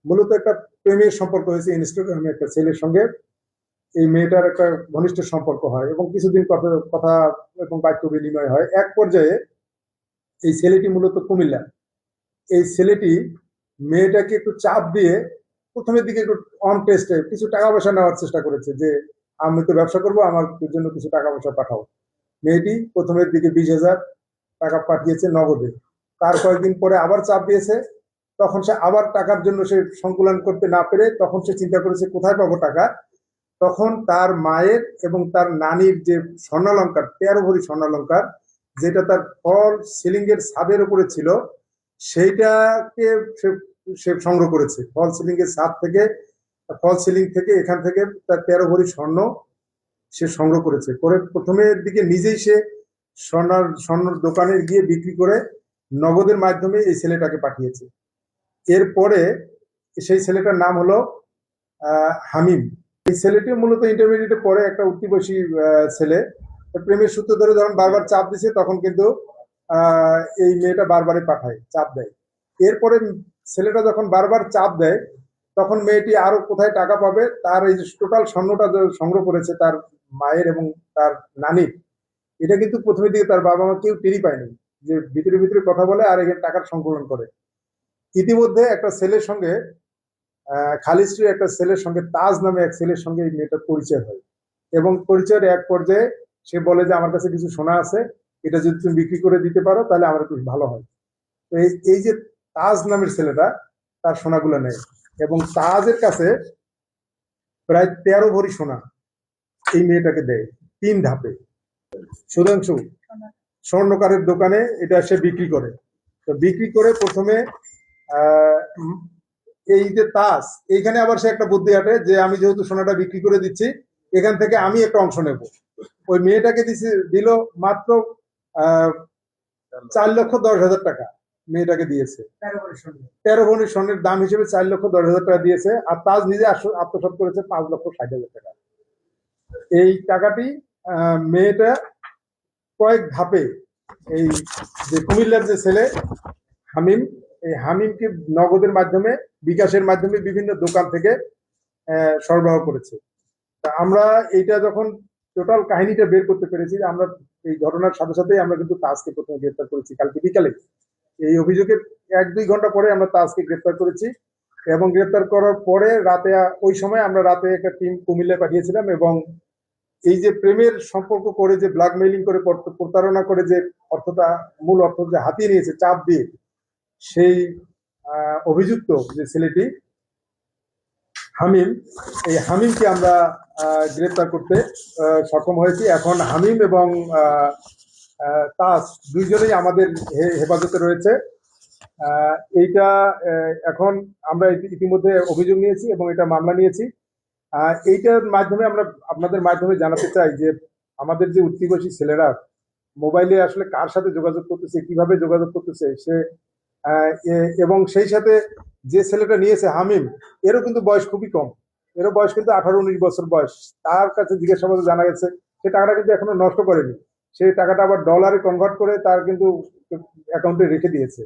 মূলত একটা প্রেমের সম্পর্ক হয়েছে ইনস্টাগ্রামে একটা ছেলের সঙ্গে। এই মেয়েটার একটা ঘনিষ্ঠ সম্পর্ক হয় এবং কিছুদিন কথা কথা এবং বাক্য বিনিময় হয়। এক পর্যায়ে এই ছেলেটি মূলত কুমিল্লা। এই ছেলেটি মেয়েটাকে একটু চাপ দিয়ে প্রথমের দিকে একটু অন টেস্টে কিছু টাকা পয়সা নেওয়ার চেষ্টা করেছে যে আমি তো ব্যবসা করবো, আমার জন্য কিছু টাকা পয়সা পাঠাও। মেয়েটি প্রথমের দিকে 20,000 টাকা পাঠিয়েছে নগদে। তার কয়েকদিন পরে আবার চাপ দিয়েছে। তখন সে আবার টাকার জন্য সে সংকুলন করতে না পেরে তখন সে চিন্তা করেছে কোথায় পাবো টাকা। তখন তার মায়ের এবং তার নানির যে স্বর্ণালঙ্কার, 13 ভরি স্বর্ণালঙ্কার, যেটা তার ফল সিলিং এর ছাদের উপরে ছিল, সেইটাকে সে সে সংগ্রহ করেছে। ফল সিলিং এর ছাদ থেকে, ফল সিলিং থেকে, এখান থেকে তার 13 ভরি স্বর্ণ সে সংগ্রহ করেছে। করে প্রথমের দিকে নিজেই সে স্বর্ণ দোকানে গিয়ে বিক্রি করে নগদের মাধ্যমে এই ছেলেটাকে পাঠিয়েছে। এরপরে সেই ছেলেটার নাম হলো হামিম। এই ছেলেটি মূলত ইন্টারমিডিয়েটে পড়ে, একটা উঠতি ছেলে। প্রেমের সূত্র ধরে যখন বারবার চাপ দিছে তখন কিন্তু এই মেয়েটা বারবারই পাঠায়, চাপ দেয়। এরপরে ছেলেটা যখন বারবার চাপ দেয় তখন মেয়েটি আরো কোথায় টাকা পাবে, তার এই যে টোটাল স্বর্ণটা সংগ্রহ করেছে তার মায়ের এবং তার নানির, এটা কিন্তু প্রথমের দিকে তার বাবা মা কেউ টেরই পায়নি, যে ভিতরে ভিতরে কথা বলে আর এখানে টাকার সংকলন করে। ইতিমধ্যে একটা ছেলের সঙ্গে, খালিস্ট্রির একটা ছেলের সঙ্গে, তাজ নামে এক ছেলের সঙ্গে এই মেয়েটার পরিচয় হয়। এবং পরিচয়ের এক পর্যায়ে সে বলে যে আমার কাছে কিছু সোনা আছে, এটা যদি তুমি বিক্রি করে দিতে পারো তাহলে আমার একটু ভালো হয়। তো এই যে তাজ নামের ছেলেটা তার সোনাগুলো নেয় এবং তাজের কাছে প্রায় 13 ভরি সোনা এই মেয়েটাকে দেয় 3 ধাপে। সুধাংশু স্বর্ণকারের দোকানে এটা সে বিক্রি করে। তো বিক্রি করে প্রথমে এই যে তাস, এইখানে আবার সে একটা বুদ্ধি হাঁটে যে আমি যেহেতু সোনাটা বিক্রি করে দিচ্ছি, এখান থেকে আমি একটা অংশ নেব। ওই মেয়েটাকে দিল মাত্র 4,10,000 টাকা মেয়েটাকে দিয়েছে। 13 ভরি স্বর্ণের দাম হিসেবে 4,10,000 টাকা দিয়েছে। আর তাজ নিজে আত্মসাৎ করেছে 5,60,000 টাকা। এই টাকাটি মেয়েটা কয়েক ধাপে এই যে কুমিল্লার যে ছেলে হামিম, এই হামিমকে নগদের মাধ্যমে, বিকাশের মাধ্যমে বিভিন্ন দোকান থেকে সরবরাহ করেছে। তা আমরা এইটা যখন টোটাল কাহিনীটা বের করতে পেরেছি, আমরা এই ঘটনার সাথে সাথেই আমরা কিন্তু তাজকে প্রথমে গ্রেপ্তার করেছি কালকে বিকালে। এই অভিযোগের 1-2 ঘন্টা পরে আমরা তাজকে গ্রেপ্তার করেছি এবং গ্রেপ্তার করার পরে রাতে, ওই সময় আমরা রাতে একটা টিম কুমিল্লায় পাঠিয়েছিলাম এবং এই যে প্রেমের সম্পর্ক করে যে ব্ল্যাকমেইলিং করে, প্রতারণা করে যে অর্থটা, মূল অর্থ যে হাতিয়ে নিয়েছে চাপ দিয়ে, সেই অভিযুক্ত যে ছেলেটি হামিম, এই হামিমকে আমরা গ্রেপ্তার করতে সক্ষম হয়েছি। এখন হামিম এবং তাস দুইজনেই আমাদের হেফাজতে রয়েছে। এইটা এখন আমরা ইতিমধ্যে অভিযোগ নিয়েছি এবং এটা মামলা নিয়েছি। এইটার মাধ্যমে আমরা আপনাদের মাধ্যমে জানাতে চাই যে আমাদের যে উঠতিবয়সী ছেলেরা মোবাইলে আসলে কার সাথে যোগাযোগ করতেছে, কিভাবে যোগাযোগ করতেছে সে, এবং সেই সাথে যে ছেলেটা নিয়েছে হামিম, এরও কিন্তু বয়স খুবই কম, এরও বয়স কিন্তু 18-19 বছর বয়স। তার কাছে জিজ্ঞাসাবাদে জানা গেছে সে টাকাটা কিন্তু এখনো নষ্ট করেনি, সেই টাকাটা আবার ডলারে কনভার্ট করে তার কিন্তু অ্যাকাউন্টে রেখে দিয়েছে।